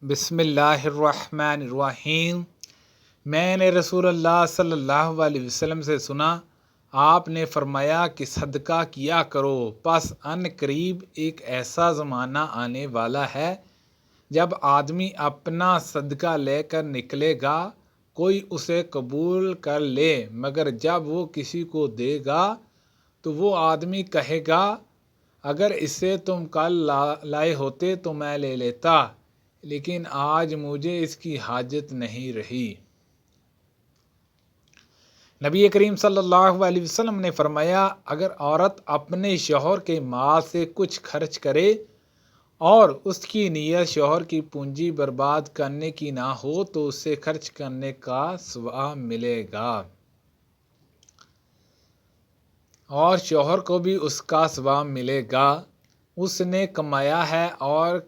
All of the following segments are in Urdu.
بسم اللہ الرحمن الرحیم۔ میں نے رسول اللہ صلی اللہ علیہ وسلم سے سنا، آپ نے فرمایا کہ صدقہ کیا کرو، پس ان قریب ایک ایسا زمانہ آنے والا ہے جب آدمی اپنا صدقہ لے کر نکلے گا، کوئی اسے قبول کر لے، مگر جب وہ کسی کو دے گا تو وہ آدمی کہے گا، اگر اسے تم کل لائے ہوتے تو میں لے لیتا، لیکن آج مجھے اس کی حاجت نہیں رہی۔ نبی کریم صلی اللہ علیہ وسلم نے فرمایا، اگر عورت اپنے شوہر کے مال سے کچھ خرچ کرے اور اس کی نیت شوہر کی پونجی برباد کرنے کی نہ ہو تو اسے خرچ کرنے کا ثواب ملے گا اور شوہر کو بھی اس کا ثواب ملے گا، اس نے کمایا ہے۔ اور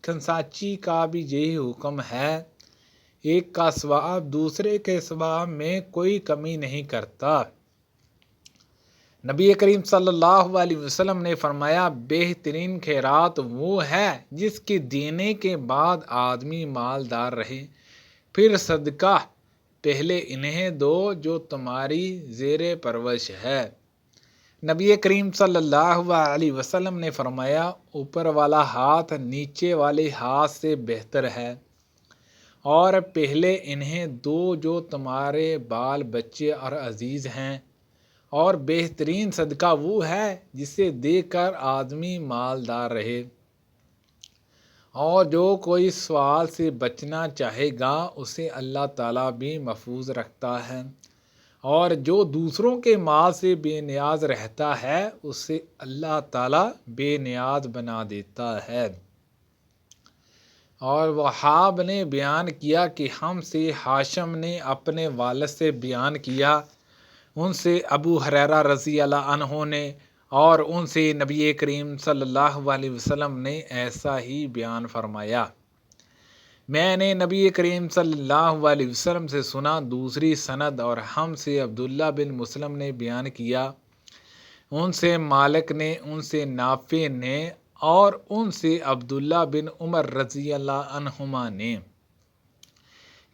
کھنساچی کا بھی یہی حکم ہے، ایک کا ثواب دوسرے کے ثواب میں کوئی کمی نہیں کرتا۔ نبی کریم صلی اللہ علیہ وسلم نے فرمایا، بہترین خیرات وہ ہے جس کے دینے کے بعد آدمی مالدار رہے، پھر صدقہ پہلے انہیں دو جو تمہاری زیر پرورش ہے۔ نبی کریم صلی اللہ علیہ وسلم نے فرمایا، اوپر والا ہاتھ نیچے والے ہاتھ سے بہتر ہے، اور پہلے انہیں دو جو تمہارے بال بچے اور عزیز ہیں، اور بہترین صدقہ وہ ہے جسے دے کر آدمی مالدار رہے۔ اور جو کوئی سوال سے بچنا چاہے گا اسے اللہ تعالیٰ بھی محفوظ رکھتا ہے، اور جو دوسروں کے مال سے بے نیاز رہتا ہے اسے اللہ تعالیٰ بے نیاز بنا دیتا ہے۔ اور وہاب نے بیان کیا کہ ہم سے ہاشم نے اپنے والد سے بیان کیا، ان سے ابو ہریرہ رضی اللہ عنہ نے، اور ان سے نبی کریم صلی اللہ علیہ وسلم نے ایسا ہی بیان فرمایا۔ میں نے نبی کریم صلی اللہ علیہ وسلم سے سنا، دوسری سند، اور ہم سے عبداللہ بن مسلم نے بیان کیا، ان سے مالک نے، ان سے نافع نے، اور ان سے عبداللہ بن عمر رضی اللہ عنہما نے،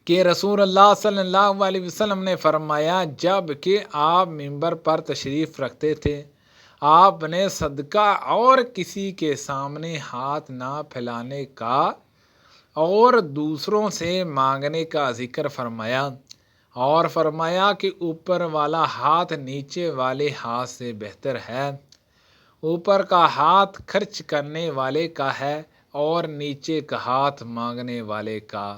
کہ رسول اللہ صلی اللہ علیہ وسلم نے فرمایا، جب کہ آپ ممبر پر تشریف رکھتے تھے، آپ نے صدقہ اور کسی کے سامنے ہاتھ نہ پھیلانے کا اور دوسروں سے مانگنے کا ذکر فرمایا، اور فرمایا کہ اوپر والا ہاتھ نیچے والے ہاتھ سے بہتر ہے۔ اوپر کا ہاتھ خرچ کرنے والے کا ہے اور نیچے کا ہاتھ مانگنے والے کا۔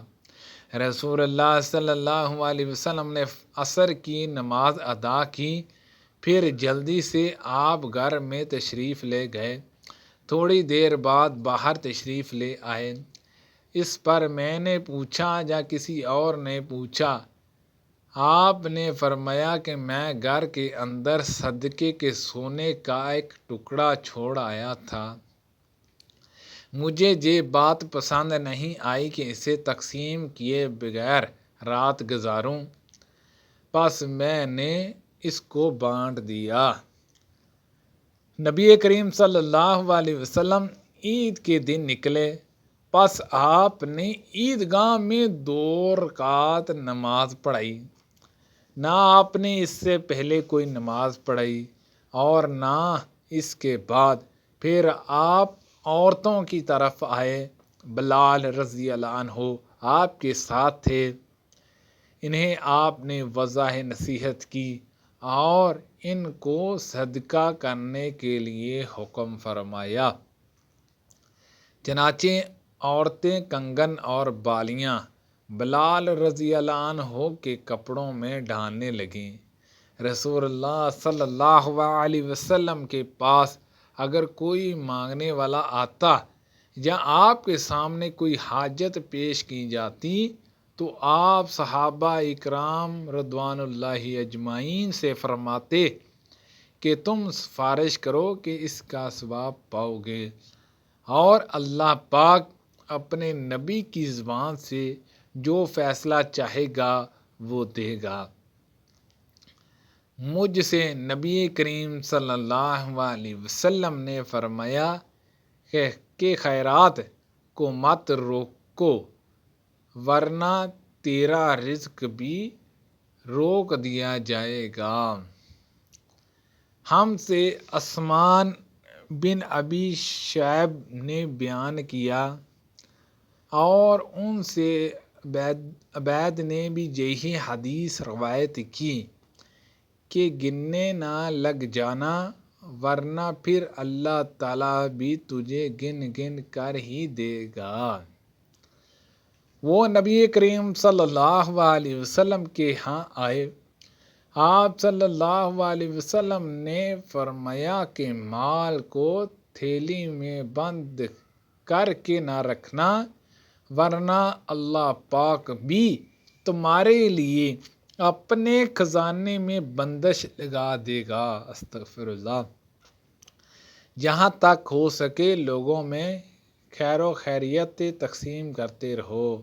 رسول اللہ صلی اللہ علیہ وسلم نے عصر کی نماز ادا کی، پھر جلدی سے آپ گھر میں تشریف لے گئے، تھوڑی دیر بعد باہر تشریف لے آئے۔ اس پر میں نے پوچھا یا کسی اور نے پوچھا، آپ نے فرمایا کہ میں گھر کے اندر صدقے کے سونے کا ایک ٹکڑا چھوڑ آیا تھا، مجھے یہ بات پسند نہیں آئی کہ اسے تقسیم کیے بغیر رات گزاروں، پس میں نے اس کو بانٹ دیا۔ نبی کریم صلی اللہ علیہ وسلم عید کے دن نکلے، پس آپ نے عیدگاہ میں 2 رکعت نماز پڑھائی، نہ آپ نے اس سے پہلے کوئی نماز پڑھائی اور نہ اس کے بعد۔ پھر آپ عورتوں کی طرف آئے، بلال رضی اللہ عنہ آپ کے ساتھ تھے، انہیں آپ نے واضح نصیحت کی اور ان کو صدقہ کرنے کے لیے حکم فرمایا۔ چنانچہ عورتیں کنگن اور بالیاں بلال رضی اللہ عنہ کے کپڑوں میں ڈالنے لگیں۔ رسول اللہ صلی اللہ علیہ وسلم کے پاس اگر کوئی مانگنے والا آتا یا آپ کے سامنے کوئی حاجت پیش کی جاتی تو آپ صحابہ اکرام رضوان اللہ اجمعین سے فرماتے کہ تم سفارش کرو کہ اس کا ثواب پاؤ گے، اور اللہ پاک اپنے نبی کی زبان سے جو فیصلہ چاہے گا وہ دے گا۔ مجھ سے نبی کریم صلی اللہ علیہ وسلم نے فرمایا کہ خیرات کو مت کو، ورنہ تیرا رزق بھی روک دیا جائے گا۔ ہم سے عثمان بن ابی شیب نے بیان کیا اور ان سے عبید نے بھی یہی حدیث روایت کی کہ گننے نہ لگ جانا، ورنہ پھر اللہ تعالیٰ بھی تجھے گن گن کر ہی دے گا۔ وہ نبی کریم صلی اللہ علیہ وسلم کے ہاں آئے۔ آپ صلی اللہ علیہ وسلم نے فرمایا کہ مال کو تھیلی میں بند کر کے نہ رکھنا، ورنہ اللہ پاک بھی تمہارے لیے اپنے خزانے میں بندش لگا دے گا۔ استغفر اللہ۔ جہاں تک ہو سکے لوگوں میں خیر و خیریت تقسیم کرتے رہو۔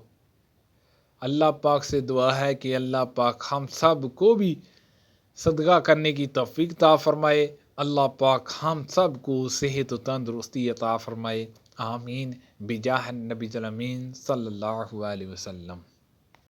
اللہ پاک سے دعا ہے کہ اللہ پاک ہم سب کو بھی صدقہ کرنے کی توفیق عطا فرمائے۔ اللہ پاک ہم سب کو صحت و تندرستی عطا فرمائے۔ آمین بجاہ النبی الامین صلی اللہ علیہ وسلم۔